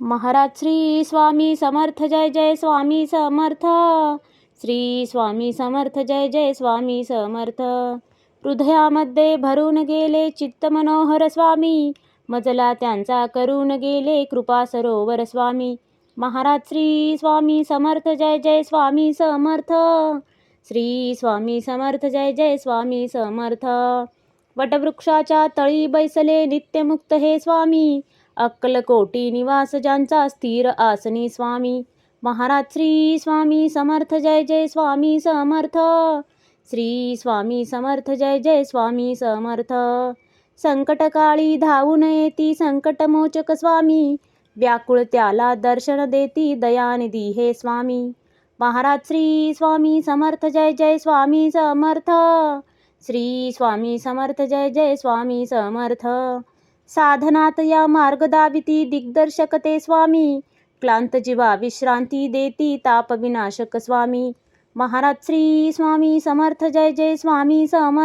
महाराज श्री स्वामी समर्थ, जय जय स्वामी समर्थ. श्री स्वामी समर्थ, जय जय स्वामी समर्थ. हृदयामध्ये भरून गेले चित्त मनोहर स्वामी, मजला त्यांचा करून गेले कृपा सरोवर स्वामी. महाराज श्री स्वामी समर्थ, जय जय स्वामी समर्थ. श्री स्वामी समर्थ, जय जय स्वामी समर्थ. वटवृक्षाच्या तळी बैसले नित्यमुक्त हे स्वामी, अक्कलकोटी निवास ज्यांचा स्थिर आसनी स्वामी. महाराज श्री स्वामी समर्थ, जय जय स्वामी समर्थ. श्री स्वामी समर्थ, जय जय स्वामी समर्थ. संकटकाळी धावून येती संकटमोचक स्वामी, व्याकुळ त्याला दर्शन देती दयानिधी हे स्वामी. महाराज श्री स्वामी समर्थ, जय जय स्वामी समर्थ. श्री स्वामी समर्थ, जय जय स्वामी समर्थ. साधनात या मार्ग दाविती दिग्दर्शक ते स्वामी, क्लांत जीवा विश्रांती देती ताप विनाशक स्वामी. महाराज श्री स्वामी समर्थ, जय जय स्वामी समर्थ.